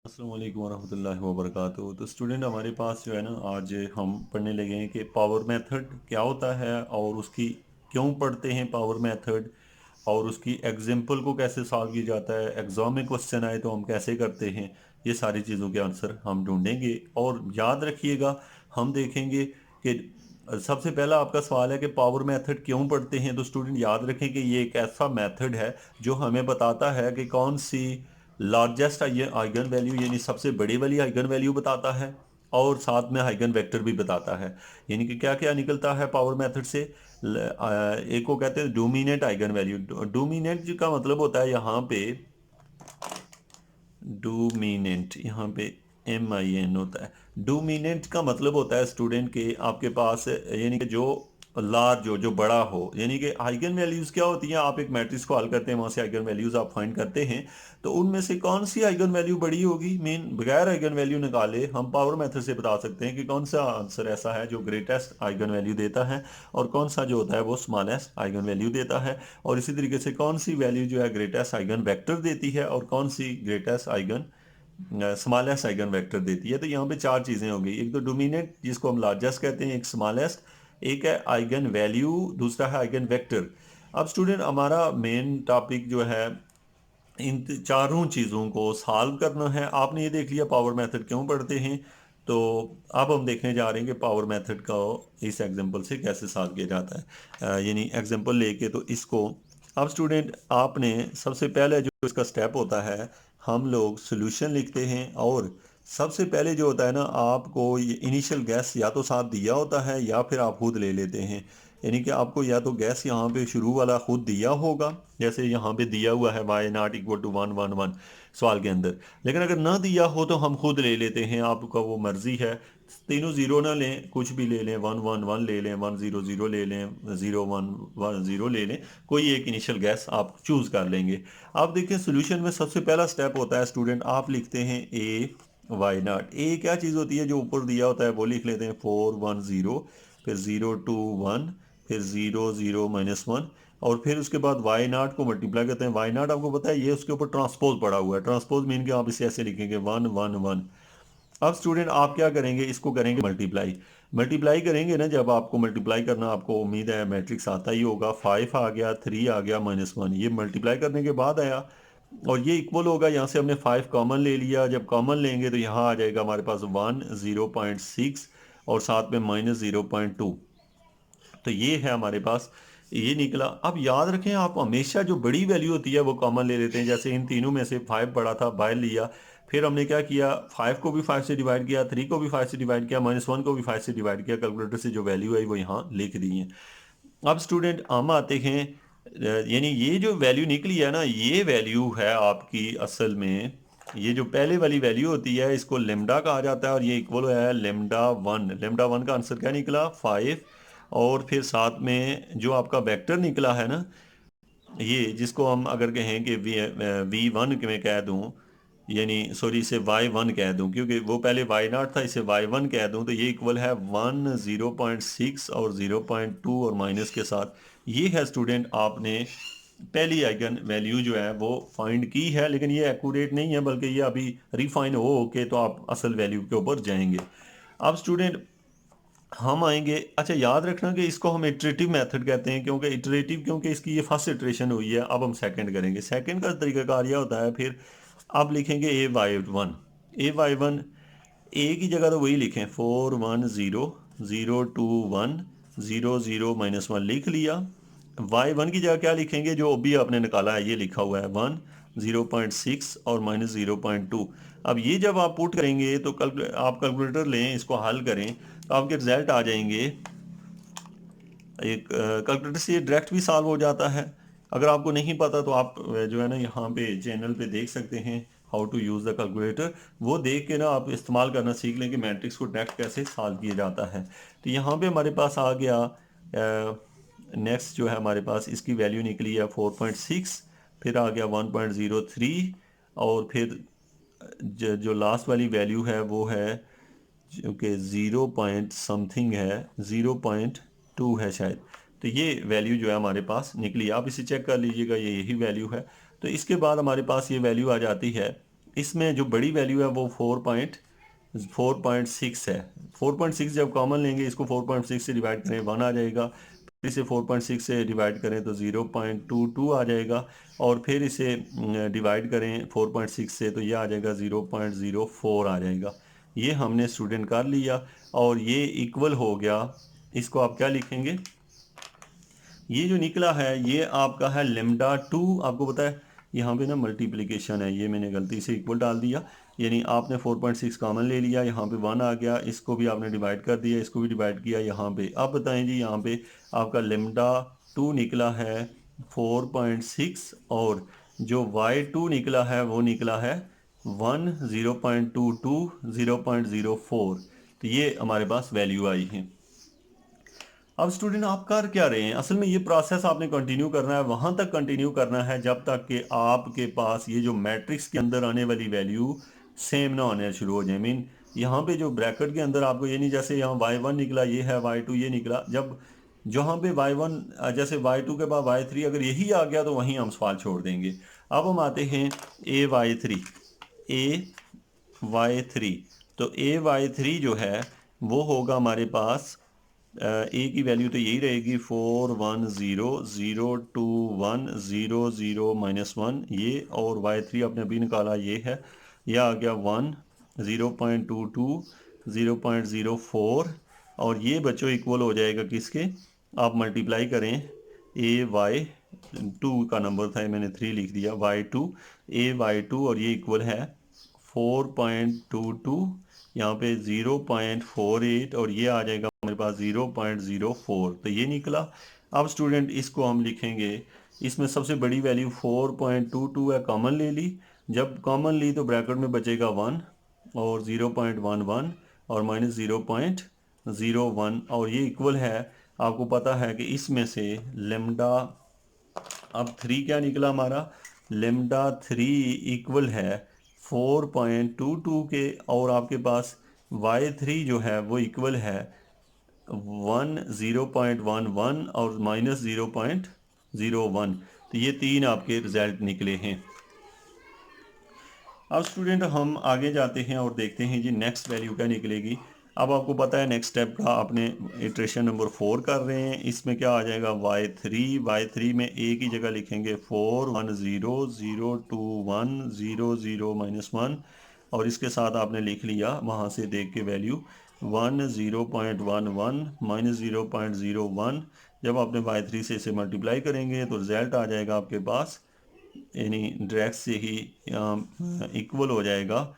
अस्सलाम वालेकुम वरहमतुल्लाहि वबरकातुहू। तो स्टूडेंट हमारे पास जो है ना, आज हम पढ़ने लगे हैं कि पावर मेथड क्या होता है और उसकी क्यों पढ़ते हैं पावर मेथड, और उसकी एग्जाम्पल को कैसे सॉल्व किया जाता है, एग्ज़ाम में क्वेश्चन आए तो हम कैसे करते हैं। ये सारी चीज़ों के आंसर हम ढूंढेंगे। और याद रखिएगा, हम देखेंगे कि सबसे पहला आपका सवाल है कि पावर मेथड क्यों पढ़ते हैं। तो स्टूडेंट याद रखें कि ये एक ऐसा मेथड है जो हमें बताता है कि कौन सी लार्जेस्ट आइगन वैल्यू, यानी सबसे बड़ी वाली आइगन वैल्यू बताता है, और साथ में आइगन वेक्टर भी बताता है। यानी कि क्या क्या निकलता है पावर मेथड से। एक को कहते हैं डोमिनेंट आइगन वैल्यू। डोमिनेंट का मतलब होता है यहाँ पे, डोमिनेंट यहाँ पे MIN होता है। डोमिनेंट का मतलब होता है स्टूडेंट के आपके पास, यानी कि जो लार्ज हो, जो बड़ा हो। यानी कि आइगन वैल्यूज़ क्या होती हैं, आप एक मैट्रिक्स को हल करते हैं, वहाँ से आइगन वैल्यूज़ आप फाइंड करते हैं। तो उनमें से कौन सी आइगन वैल्यू बड़ी होगी, मेन बगैर आइगन वैल्यू निकाले हम पावर मेथड से बता सकते हैं कि कौन सा आंसर ऐसा है जो ग्रेटेस्ट आइगन वैल्यू देता है, और कौन सा जो होता है वो स्मॉलेस्ट आइगन वैल्यू देता है। और इसी तरीके से कौन सी वैल्यू जो है ग्रेटेस्ट आइगन वेक्टर देती है, और कौन सी greatest eigen smallest eigen vector देती है। तो यहाँ पे चार चीज़ें हो गई, एक तो डोमिनेंट जिसको हम लार्जेस्ट कहते हैं, एक स्मॉलेस्ट, एक है आइगन वैल्यू, दूसरा है आइगन वेक्टर। अब स्टूडेंट हमारा मेन टॉपिक जो है इन चारों चीज़ों को सॉल्व करना है। आपने ये देख लिया पावर मेथड क्यों पढ़ते हैं। तो अब हम देखने जा रहे हैं कि पावर मेथड का इस एग्जांपल से कैसे सॉल्व किया जाता है। यानी एग्जांपल लेके तो इसको, अब स्टूडेंट आपने सबसे पहले जो इसका स्टेप होता है, हम लोग सोल्यूशन लिखते हैं। और सबसे पहले जो होता है ना, आपको ये इनिशियल गैस या तो साथ दिया होता है या फिर आप खुद ले लेते हैं। यानी कि आपको या तो गैस यहाँ पे शुरू वाला खुद दिया होगा, जैसे यहाँ पे दिया हुआ है y ≠ 1 1 1 सवाल के अंदर। लेकिन अगर ना दिया हो तो हम खुद ले लेते हैं, आपका वो मर्जी है। तीनों ज़ीरो ना लें, कुछ भी ले लें, 1 1 1 ले लें, 1 0 0 ले लें, 0 1 1 0 ले लें, कोई एक इनिशियल गैस आप चूज़ कर लेंगे। आप देखिए सोल्यूशन में सबसे पहला स्टेप होता है स्टूडेंट, आप लिखते हैं y0। ए क्या चीज़ होती है, जो ऊपर दिया होता है वो लिख लेते हैं 4 1 0, फिर 0 2 1, फिर 0 0 - 1, और फिर उसके बाद y0 को मल्टीप्लाई करते हैं। y0 आपको पता है ये उसके ऊपर ट्रांसपोज पड़ा हुआ है। ट्रांसपोज मीन के आप इसे ऐसे लिखेंगे 1 1 1। अब स्टूडेंट आप क्या करेंगे, इसको करेंगे मल्टीप्लाई। मल्टीप्लाई करेंगे ना, जब आपको मल्टीप्लाई करना, आपको उम्मीद है मैट्रिक्स आता ही होगा। 5 आ गया, 3 आ गया, -1, ये मल्टीप्लाई करने के बाद आया। और ये इक्वल होगा, यहाँ से हमने 5 कॉमन ले लिया। जब कॉमन लेंगे तो यहाँ आ जाएगा हमारे पास 1 0.6, और साथ में -0.2। तो ये है हमारे पास, ये निकला। अब याद रखें, आप हमेशा जो बड़ी वैल्यू होती है वो कॉमन ले लेते हैं। जैसे इन तीनों में से 5 बड़ा था, बाहर लिया, फिर हमने क्या किया, 5 को भी 5 से डिवाइड किया, 3 को भी 5 से डिवाइड किया, -1 को भी 5 से डिवाइड किया। कैलकुलेटर से जो वैल्यू आई वो यहाँ लिख दी है। अब स्टूडेंट हम आते हैं, यानी ये जो वैल्यू निकली है ना, ये वैल्यू है आपकी असल में, ये जो पहले वाली वैल्यू होती है इसको लेमडा कहा जाता है, और ये इक्वल है लेमडा 1। लेमडा 1 का आंसर क्या निकला, 5। और फिर साथ में जो आपका वेक्टर निकला है ना, ये जिसको हम अगर कहें कि V1 में कह दूं, यानी सॉरी इसे Y1 कह दूं, क्योंकि वो पहले y0 था, इसे y1 कह दूं, तो ये इक्वल है 1 0.6 और 0.2 और माइनस के साथ। ये है स्टूडेंट, आपने पहली आइगन वैल्यू जो है वो फाइंड की है। लेकिन ये एक्यूरेट नहीं है, बल्कि ये अभी रिफाइन हो के तो आप असल वैल्यू के ऊपर जाएंगे। अब स्टूडेंट हम आएंगे, अच्छा याद रखना कि इसको हम इटरेटिव मेथड कहते हैं, क्योंकि इटरेटिव, क्योंकि इसकी ये फर्स्ट इटरेशन हुई है। अब हम सेकंड करेंगे। सेकंड का तरीकाकार यह होता है, फिर अब लिखेंगे A y1। A y1, ए की जगह तो वही लिखें, 4 1 0 0 2 1 0 0 - 1 लिख लिया। y1 की जगह क्या लिखेंगे, जो अभी आपने निकाला है ये लिखा हुआ है 1 0.6 और -0.2। अब ये जब आप पुट करेंगे तो आप कैलकुलेटर लें, इसको हल करें तो आपके रिजल्ट आ जाएंगे। एक कैलकुलेटर से ये डायरेक्ट भी सॉल्व हो जाता है। अगर आपको नहीं पता तो आप जो है ना यहाँ पे चैनल पे देख सकते हैं how to use the calculator. वो देख के ना आप इस्तेमाल करना सीख लें कि मैट्रिक्स को डायरेक्ट कैसे सॉल्व किया जाता है। तो यहाँ पे हमारे पास आ गया, नेक्स्ट जो है हमारे पास इसकी वैल्यू निकली है 4.6, फिर आ गया 1.03, और फिर जो लास्ट वाली वैल्यू है वो है, जो कि 0 पॉइंट समथिंग है, 0.2 है शायद। तो ये वैल्यू जो है हमारे पास निकली, आप इसे चेक कर लीजिएगा, ये यही वैल्यू है। तो इसके बाद हमारे पास ये वैल्यू आ जाती है इसमें जो बड़ी वैल्यू है वो 4.6 है। 4.6 जब कॉमन लेंगे, इसको 4.6 से डिवाइड करें 1 आ जाएगा, फिर इसे 4.6 से डिवाइड करें तो 0.22 आ जाएगा, और फिर इसे डिवाइड करें 4.6 से तो ये आ जाएगा 0.04 आ जाएगा। ये हमने स्टूडेंट कर लिया और ये इक्वल हो गया। इसको आप क्या लिखेंगे, ये जो निकला है ये आपका है लेमडा 2। आपको पता है यहाँ पे ना मल्टीप्लिकेशन है, ये मैंने गलती से इक्वल डाल दिया, यानी आपने 4.6 कॉमन ले लिया, यहाँ पे 1 आ गया, इसको भी आपने डिवाइड कर दिया, इसको भी डिवाइड किया यहाँ पे। अब बताएं जी, यहाँ पे आपका लेमडा 2 निकला है 4.6 और जो y2 निकला है वो निकला है 1, 0.22, 0.04। तो ये हमारे पास वैल्यू आई है। अब स्टूडेंट आप कर क्या रहे हैं, असल में ये प्रोसेस आपने कंटिन्यू करना है, वहां तक कंटिन्यू करना है जब तक कि आपके पास ये जो मैट्रिक्स के अंदर आने वाली वैल्यू सेम ना होने शुरू हो जाए। मीन यहाँ पे जो ब्रैकेट के अंदर आपको ये नहीं, जैसे यहाँ y1 निकला ये है, y2 ये निकला, जब जहाँ पे y1 जैसे y2 के बाद y3 अगर यही आ गया तो वहीं हम सवाल छोड़ देंगे। अब हम आते हैं a y3 तो a y3 जो है वो होगा हमारे पास ए की वैल्यू तो यही रहेगी 4 1 0 0 2 1 0 0 -1 ये, और y3 आपने अभी निकाला ये है, यह आ गया 1 0.22 0.04, और ये बच्चों इक्वल हो जाएगा किसके, आप मल्टीप्लाई करें a y2 का नंबर था, मैंने 3 लिख दिया, y2 a y2 और ये इक्वल है 4.22, यहाँ पे 0.48 और ये आ जाएगा हमारे पास 0.04। तो ये निकला। अब स्टूडेंट इसको हम लिखेंगे, इसमें सबसे बड़ी वैल्यू 4.22 है, कॉमन ले ली, जब कॉमन ली तो ब्रैकेट में बचेगा 1 और 0.11 और -0.01, और ये इक्वल है, आपको पता है कि इसमें से लेमडा, अब 3 क्या निकला हमारा, लेमडा 3 इक्वल है 4.22 के, और आपके पास y3 जो है वो इक्वल है 0.11 और -0.01। तो ये 3 आपके रिजल्ट निकले हैं। अब स्टूडेंट हम आगे जाते हैं और देखते हैं जी नेक्स्ट वैल्यू क्या निकलेगी। अब आपको पता है नेक्स्ट स्टेप का आपने इटरेशन नंबर 4 कर रहे हैं, इसमें क्या आ जाएगा y3 में a की जगह लिखेंगे 4 1 0 0 2 1 0 0 -1, और इसके साथ आपने लिख लिया वहाँ से देख के वैल्यू 1 0.11 -0.01। जब आपने y3 से इसे मल्टीप्लाई करेंगे तो रिजल्ट आ जाएगा आपके पास, यानी डायरेक्ट से ही इक्वल हो जाएगा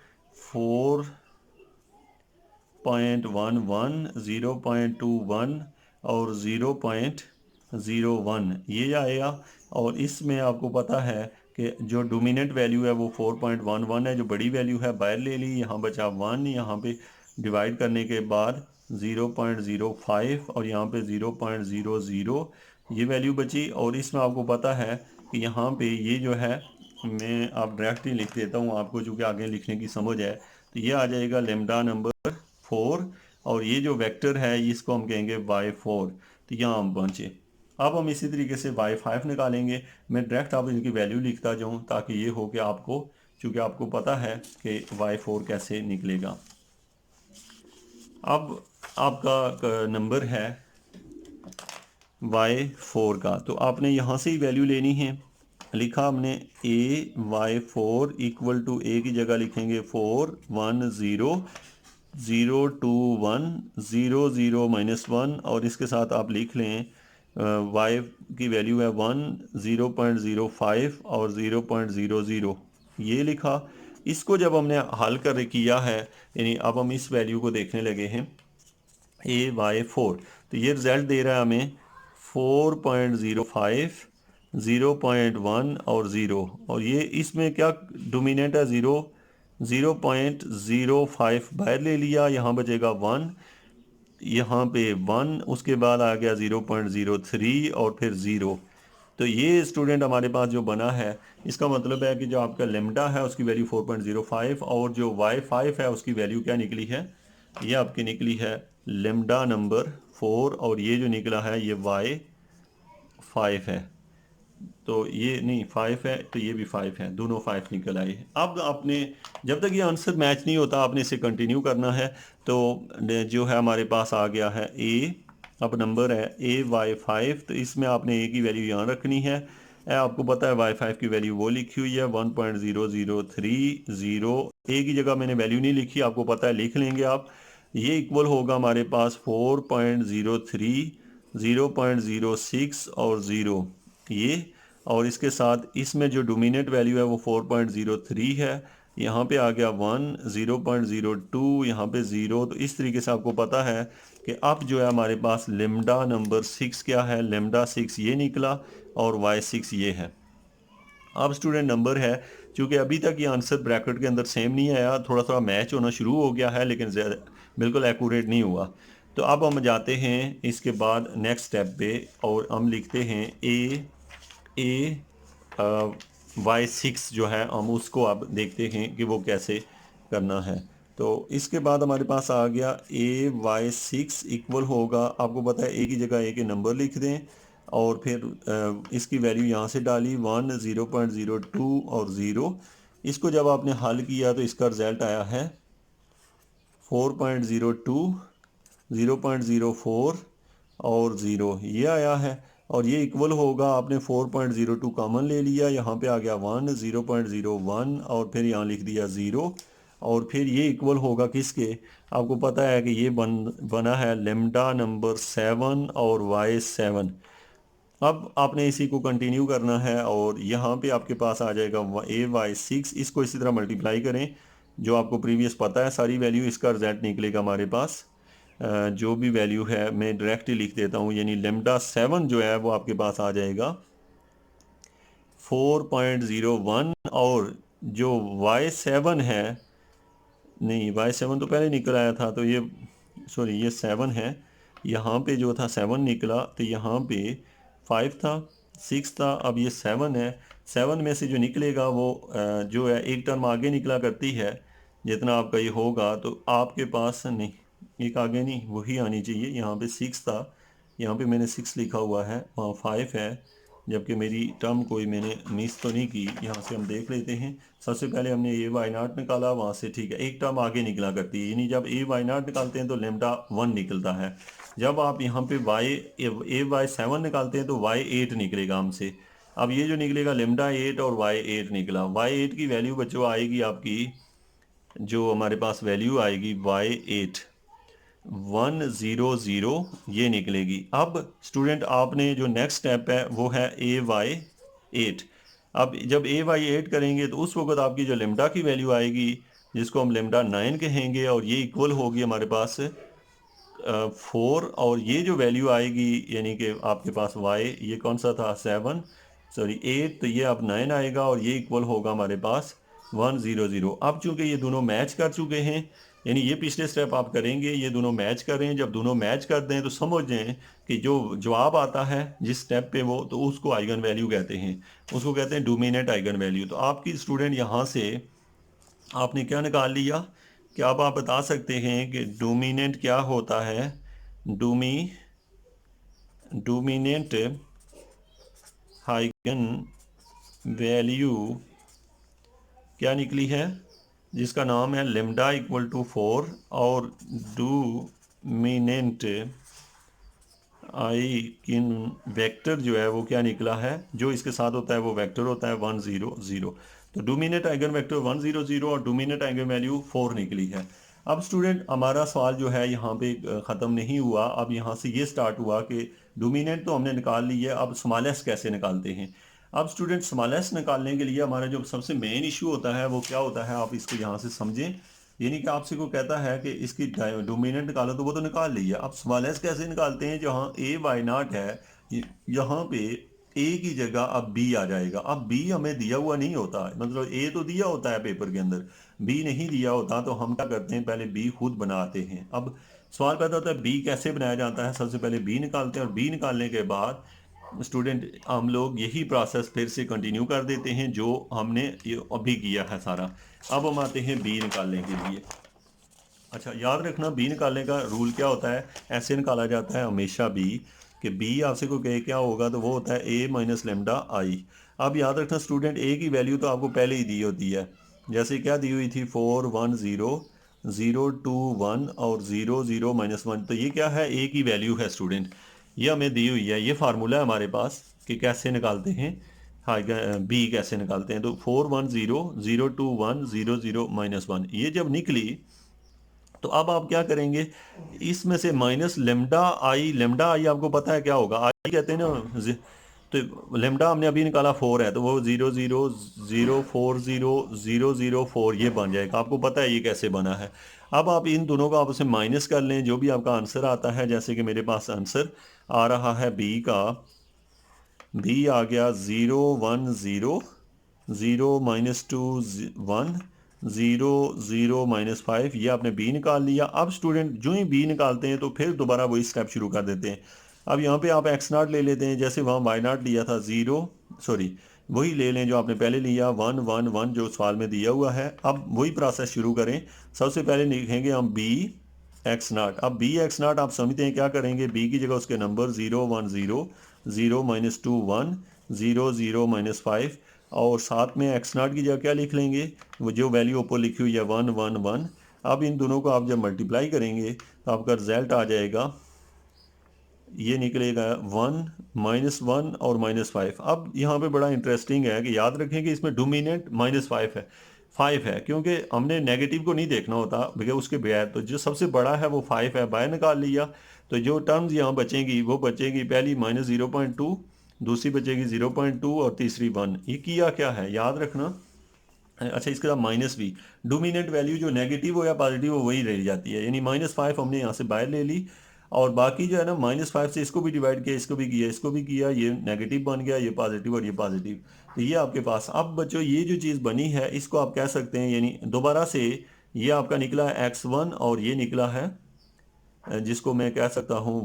4.11 0.21 और 0.01 ये आएगा। और इसमें आपको पता है कि जो डोमिनेंट वैल्यू है वो 4.11 है, जो बड़ी वैल्यू है बाहर ले ली, यहाँ बचा 1, यहाँ पे डिवाइड करने के बाद 0.05 और यहाँ पे 0.00 ये वैल्यू बची। और इसमें आपको पता है कि यहाँ पे ये जो है, मैं आप डायरेक्ट ही लिख देता हूँ आपको, चूँकि आगे लिखने की समझ है, तो ये आ जाएगा लेमडा नंबर 4, और ये जो वेक्टर है इसको हम कहेंगे y4। तो यहाँ हम पहुँचे। अब हम इसी तरीके से y5 निकालेंगे, मैं डायरेक्ट आप इनकी वैल्यू लिखता जाऊँ ताकि ये हो कि आपको, चूँकि आपको पता है कि y4 कैसे निकलेगा। अब आपका नंबर है y4 का, तो आपने यहाँ से ही वैल्यू लेनी है। लिखा हमने y4 इक्वल टू a की जगह लिखेंगे 4 1 0 0 2 1 0 0 -1, और इसके साथ आप लिख लें y की वैल्यू है 1 0.05 और 0.00 ये लिखा। इसको जब हमने हल कर किया है, यानी अब हम इस वैल्यू को देखने लगे हैं ay4, तो ये रिज़ल्ट दे रहा है हमें 4.05 0.1 और 0, और ये इसमें क्या डोमिनेंट है 0.05 बाहर ले लिया, यहाँ बचेगा 1, यहाँ पे 1, उसके बाद आ गया 0.03 और फिर 0। तो ये स्टूडेंट हमारे पास जो बना है, इसका मतलब है कि जो आपका लेमडा है उसकी वैल्यू 4.05 और जो y5 है उसकी वैल्यू क्या निकली है, ये आपकी निकली है लेमडा नंबर 4, और ये जो निकला है ये y5 है। तो ये नहीं 5 है, तो ये भी 5 है, दोनों 5 निकल आए। अब आपने जब तक ये आंसर मैच नहीं होता आपने इसे कंटिन्यू करना है। तो जो है हमारे पास आ गया है ए, अब नंबर है AY5, तो इसमें आपने ए की वैल्यू यहाँ रखनी है। आपको पता है Y5 की वैल्यू वो लिखी हुई है 1.0030। ए की जगह मैंने वैल्यू नहीं लिखी, आपको पता है, लिख लेंगे आप। ये इक्वल होगा हमारे पास 4.03, 0.06 और 0, ये। और इसके साथ इसमें जो डोमिनेंट वैल्यू है वो 4.03 है। यहाँ पे आ गया 1, 0.02, यहाँ पे 0। तो इस तरीके से आपको पता है कि अब जो है हमारे पास लेमडा नंबर 6 क्या है, लेमडा 6 ये निकला और Y6 ये है। अब स्टूडेंट नंबर है, चूँकि अभी तक ये आंसर ब्रैकेट के अंदर सेम नहीं आया, थोड़ा थोड़ा मैच होना शुरू हो गया है लेकिन बिल्कुल एक्यूरेट नहीं हुआ। तो अब हम जाते हैं इसके बाद नेक्स्ट स्टेप पे और हम लिखते हैं ए Y6 जो है हम उसको अब देखते हैं कि वो कैसे करना है। तो इसके बाद हमारे पास आ गया AY6 इक्वल होगा, आपको पता है ए की जगह ए के नंबर लिख दें और फिर इसकी वैल्यू यहाँ से डाली 1, 0.02 और 0। इसको जब आपने हल किया तो इसका रिजल्ट आया है 4.02, 0.04 और 0, ये आया है। और ये इक्वल होगा, आपने 4.02 कॉमन ले लिया, यहाँ पे आ गया 1, 0.01 और फिर यहाँ लिख दिया 0। और फिर ये इक्वल होगा किसके, आपको पता है कि ये बना है लेमडा नंबर 7 और Y7। अब आपने इसी को कंटिन्यू करना है और यहाँ पे आपके पास आ जाएगा AY6, इसको इसी तरह मल्टीप्लाई करें जो आपको प्रीवियस पता है सारी वैल्यू, इसका रिजल्ट निकलेगा हमारे पास। जो भी वैल्यू है मैं डायरेक्ट ही लिख देता हूँ, यानी लेमडा 7 जो है वो आपके पास आ जाएगा 4.01। और जो Y7 है, नहीं Y7 तो पहले निकल आया था, तो ये सॉरी ये 7 है। यहाँ पे जो था 7 निकला, तो यहाँ पे 5 था, 6 था, अब ये 7 है। 7 में से जो निकलेगा वो जो है एक टर्म आगे निकला करती है, जितना आपका ये होगा तो आपके पास नहीं, एक आगे नहीं, वही आनी चाहिए। यहाँ पे 6 था, यहाँ पे मैंने 6 लिखा हुआ है, वहाँ 5 है, जबकि मेरी टर्म कोई मैंने मिस तो नहीं की। यहाँ से हम देख लेते हैं, सबसे पहले हमने AY0 निकाला, वहाँ से ठीक है एक टर्म आगे निकला करती है, यानी जब AY0 निकालते हैं तो लेमडा 1 निकलता है। जब आप यहाँ पे AY7 निकालते हैं तो Y8 निकलेगा हमसे। अब ये जो निकलेगा लेमडा 8 और Y8 निकला, Y8 की वैल्यू बच्चों आएगी आपकी, जो हमारे पास वैल्यू आएगी Y8 100 ये निकलेगी। अब स्टूडेंट आपने जो नेक्स्ट स्टेप है वो है AY8। अब जब AY8 करेंगे तो उस वक्त आपकी जो लेमडा की वैल्यू आएगी, जिसको हम लेमडा 9 कहेंगे, और ये इक्वल होगी हमारे पास 4। और ये जो वैल्यू आएगी यानी कि आपके पास Y, ये कौन सा था 7, सॉरी 8, तो ये अब 9 आएगा और ये इक्वल होगा हमारे पास 100। अब चूंकि ये दोनों मैच कर चुके हैं, यानी ये पिछले स्टेप आप करेंगे, ये दोनों मैच कर रहे हैं, जब दोनों मैच कर दें तो समझ जाएं कि जो जवाब आता है जिस स्टेप पे वो, तो उसको आइगन वैल्यू कहते हैं, उसको कहते हैं डोमिनेंट आइगन वैल्यू। तो आपकी स्टूडेंट यहाँ से आपने क्या निकाल लिया, क्या आप बता सकते हैं कि डोमिनेंट क्या होता है। डोमिनेंट आइगन वैल्यू क्या निकली है, जिसका नाम है लेमडा इक्वल टू 4, और डोमिनेंट आइगन वेक्टर जो है वो क्या निकला है, जो इसके साथ होता है वो वेक्टर होता है 100। तो डोमिनेंट आइगन वेक्टर 100 और डोमिनेंट आइगन वैल्यू 4 निकली है। अब स्टूडेंट हमारा सवाल जो है यहाँ पे ख़त्म नहीं हुआ, अब यहाँ से ये स्टार्ट हुआ कि डोमिनेंट तो हमने निकाल ली है, अब स्मॉलेस्ट कैसे निकालते हैं। अब स्टूडेंट स्मॉलेस्ट निकालने के लिए हमारा जो सबसे मेन इशू होता है वो क्या होता है, आप इसको यहाँ से समझें। यानी कि आपसे को कहता है कि इसकी डोमिनेंट निकालो, तो वो तो निकाल ली है, अब स्मॉलेस्ट कैसे निकालते हैं। जहाँ AY0 है, यहाँ पे ए की जगह अब बी आ जाएगा। अब बी हमें दिया हुआ नहीं होता, मतलब ए तो दिया होता है पेपर के अंदर, बी नहीं दिया होता, तो हम क्या करते हैं पहले बी खुद बनाते हैं। अब सवाल पैदा होता है बी कैसे बनाया जाता है, सबसे पहले बी निकालते हैं और बी निकालने के बाद स्टूडेंट हम लोग यही प्रोसेस फिर से कंटिन्यू कर देते हैं जो हमने ये अभी किया है सारा। अब हम आते हैं बी निकालने के लिए। अच्छा याद रखना बी निकालने का रूल क्या होता है, ऐसे निकाला जाता है हमेशा बी कि बी आपसे कोई कहे क्या होगा तो वो होता है ए माइनस लेमडा आई। अब याद रखना स्टूडेंट, ए की वैल्यू तो आपको पहले ही दी होती है। जैसे क्या दी हुई थी 4 1 0 0 2 1 और 0 0 -1, तो ये क्या है, ए की वैल्यू है स्टूडेंट। ये हमें दी हुई है, ये फार्मूला है हमारे पास कि कैसे निकालते हैं, हाँ बी कैसे निकालते हैं। तो 4 1 0 0 2 1 0 0 -1 ये जब निकली तो अब आप क्या करेंगे, इसमें से माइनस लेमडा आई आपको पता है क्या होगा, आई कहते हैं ना तो लेमडा हमने अभी निकाला 4 है, तो वो 0 0 0 4 0 0 0 4 ये बन जाएगा। आपको पता है ये कैसे बना है। अब आप इन दोनों को आपस में माइनस कर लें, जो भी आपका आंसर आता है, जैसे कि मेरे पास आंसर आ रहा है बी का, बी आ गया 0 1 0 0 -2 1 0 0 -5, ये आपने बी निकाल लिया। अब स्टूडेंट जो ही बी निकालते हैं तो फिर दोबारा वही स्टेप शुरू कर देते हैं। अब यहाँ पे आप एक्स नाट ले लेते हैं, जैसे वहाँ वाई नाट लिया था 0, सॉरी वही ले लें जो आपने पहले लिया 1 1 1 जो सवाल में दिया हुआ है। अब वही प्रोसेस शुरू करें। सबसे पहले लिखेंगे हम बी एक्स नाट। अब बी एक्स नाट आप समझते हैं क्या करेंगे, बी की जगह उसके नंबर 0 1 0 0 -2 1 0 0 -5 और साथ में एक्स नाट की जगह क्या लिख लेंगे, वो जो वैल्यू ऊपर लिखी हुई है 1 1 1। अब इन दोनों को आप जब मल्टीप्लाई करेंगे तो आपका रिजल्ट आ जाएगा, ये निकलेगा 1 -1 और -5। अब यहाँ पे बड़ा इंटरेस्टिंग है कि याद रखें कि इसमें डोमिनेंट -5 है, 5 है, क्योंकि हमने नेगेटिव को नहीं देखना होता बगैर उसके बगैर। तो जो सबसे बड़ा है वो 5 है, बाहर निकाल लिया। तो जो टर्म्स यहाँ बचेंगी वो बचेगी, पहली -0.2, दूसरी बचेगी 0.2 और तीसरी 1। ये किया क्या है याद रखना। अच्छा, इसके साथ माइनस भी, डोमिनेंट वैल्यू जो नेगेटिव हो या पॉजिटिव हो वही रह जाती है, यानी -5 हमने यहाँ से बाहर ले ली और बाकी जो है ना -5 से इसको भी डिवाइड किया, इसको भी किया, इसको भी किया, ये नेगेटिव बन गया, ये पॉजिटिव और ये पॉजिटिव। तो ये आपके पास अब बच्चों ये जो चीज़ बनी है इसको आप कह सकते हैं, यानी दोबारा से ये आपका निकला है x1 और ये निकला है जिसको मैं कह सकता हूँ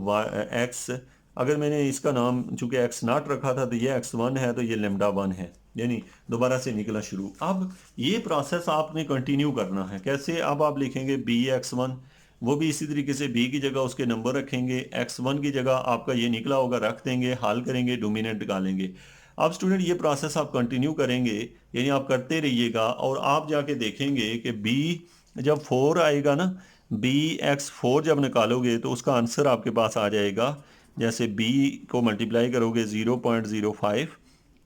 एक्स। अगर मैंने इसका नाम चूंकि एक्स नाट रखा था तो ये x1 है, तो ये लेमडा 1 है, यानी दोबारा से निकला शुरू। अब ये प्रोसेस आपने कंटिन्यू करना है। कैसे, अब आप लिखेंगे बी x1, वो भी इसी तरीके से बी की जगह उसके नंबर रखेंगे, x1 की जगह आपका ये निकला होगा रख देंगे, हल करेंगे, डोमिनेंट निकालेंगे। अब स्टूडेंट ये प्रोसेस आप कंटिन्यू करेंगे, यानी आप करते रहिएगा और आप जाके देखेंगे कि बी जब 4 आएगा ना, बी x4 जब निकालोगे तो उसका आंसर आपके पास आ जाएगा। जैसे b को मल्टीप्लाई करोगे 0.05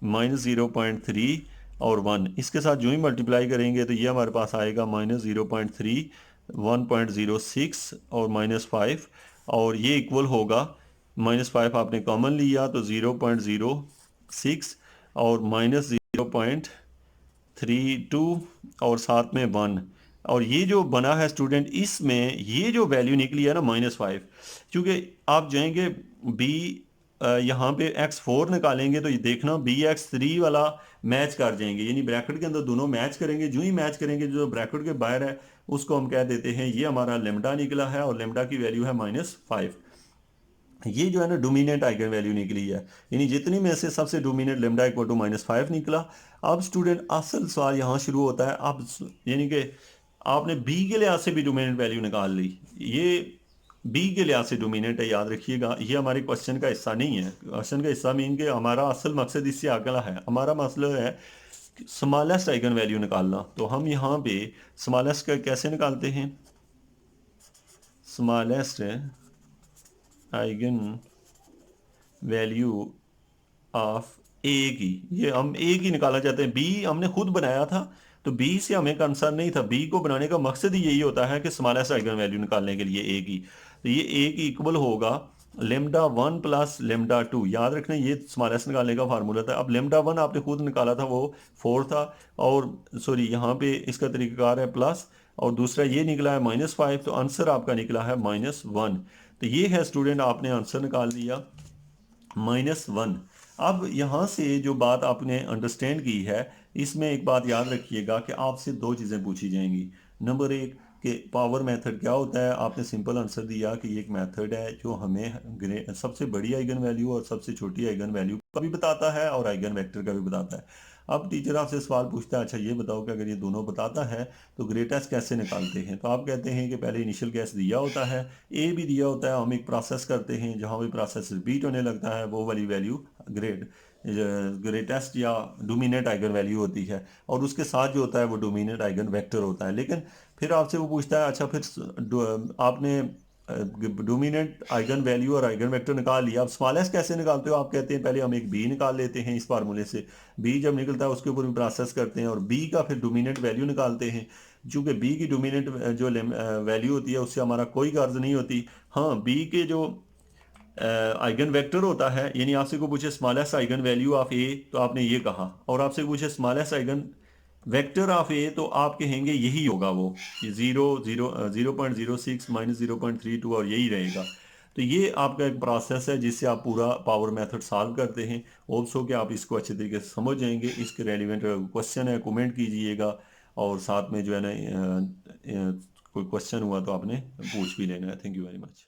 -0.3 और 1, इसके साथ जो ही मल्टीप्लाई करेंगे तो ये हमारे पास आएगा -0.3 1.06 और -5, और ये इक्वल होगा -5 आपने कॉमन लिया तो 0.06 और -0.32 और साथ में 1। और ये जो बना है स्टूडेंट, इसमें ये जो वैल्यू निकली है ना -5, क्योंकि आप जाएंगे बी यहाँ पे x4 निकालेंगे तो ये देखना bx3 वाला मैच कर जाएंगे, यानी ब्रैकेट के अंदर दोनों मैच करेंगे। जो ही मैच करेंगे जो ब्रैकेट के बाहर है उसको हम कह देते हैं ये हमारा लेमडा निकला है और लेमडा की वैल्यू है -5। ये जो है ना डोमिनेंट आइगन वैल्यू निकली है, यानी जितनी में से सबसे डोमिनेंट लेमडा इक्वल टू -5 निकला। अब स्टूडेंट असल सवाल यहाँ शुरू होता है, अब यानी कि आपने बी के लिहाज से भी डोमिनेंट वैल्यू निकाल ली, ये बी के लिहाज से डोमिनेंट है, याद रखिएगा। ये हमारे क्वेश्चन का हिस्सा नहीं है। क्वेश्चन का हिस्सा मीन के हमारा असल मकसद इससे अगला है, हमारा मसला है स्मॉलेस्ट आइगन वैल्यू निकालना। तो हम यहाँ पे स्मॉलेस्ट का कैसे निकालते हैं, स्मॉलेस्ट आइगन वैल्यू ऑफ ए की, ये हम ए की निकालना चाहते हैं। बी हमने खुद बनाया था तो बी से हमें कंसर्न नहीं था, बी को बनाने का मकसद ही यही होता है कि स्मॉलेस्ट आइगन वैल्यू निकालने के लिए ए की। तो ये ए की इक्वल होगा लेमडा 1 प्लस लेमडा 2, याद रखना ये स्मॉलेस्ट निकालने का फार्मूला था। अब लेमडा 1 आपने खुद निकाला था वो 4 था, और सॉरी यहाँ पे इसका तरीकाकार है प्लस, और दूसरा ये निकला है -5, तो आंसर आपका निकला है -1। तो ये है स्टूडेंट, आपने आंसर निकाल लिया -1। अब यहाँ से जो बात आपने अंडरस्टैंड की है, इसमें एक बात याद रखिएगा कि आपसे दो चीज़ें पूछी जाएंगी। नंबर एक कि पावर मेथड क्या होता है, आपने सिंपल आंसर दिया कि ये एक मेथड है जो हमें सबसे बड़ी आइगन वैल्यू और सबसे छोटी आइगन वैल्यू का भी बताता है और आइगन वेक्टर का भी बताता है। अब टीचर आपसे सवाल पूछता है, अच्छा ये बताओ कि अगर ये दोनों बताता है तो ग्रेटेस्ट कैसे निकालते हैं? तो आप कहते हैं कि पहले इनिशियल गैस दिया होता है, ए भी दिया होता है, हम एक प्रोसेस करते हैं, जहाँ भी प्रोसेस रिपीट होने लगता है वो वाली वैल्यू ग्रेटेस्ट या डोमिनेंट आइगन वैल्यू होती है, और उसके साथ जो होता है वो डोमिनेंट आइगन वेक्टर होता है। लेकिन फिर आपसे वो पूछता है, अच्छा फिर आपने डोमिनेंट आइगन वैल्यू और आइगन वेक्टर निकाल लिया, अब स्मॉलेस्ट कैसे निकालते हो? आप कहते हैं पहले हम एक बी निकाल लेते हैं इस फार्मूले से, बी जब निकलता है उसके ऊपर भी प्रोसेस करते हैं और बी का फिर डोमिनेंट वैल्यू निकालते हैं। चूँकि बी की डोमिनेंट जो वैल्यू होती है उससे हमारा कोई गर्ज नहीं होती। हाँ, बी के जो आइगन वेक्टर होता है, यानी आपसे को पूछे स्मॉलेस्ट आइगन वैल्यू ऑफ ए तो आपने ये कहा, और आपसे पूछे स्मॉलेस्ट आइगन वेक्टर ऑफ ए तो आप कहेंगे यही होगा वो, कि 0.06 माइनस 0.32 और यही रहेगा। तो ये आपका एक प्रोसेस है जिससे आप पूरा पावर मेथड सॉल्व करते हैं। होप्स हो कि आप इसको अच्छे तरीके से समझ जाएंगे। इसके रेलिवेंट क्वेश्चन है कमेंट कीजिएगा, और साथ में जो है ना कोई क्वेश्चन हुआ तो आपने पूछ भी लेना है। Thank you very much.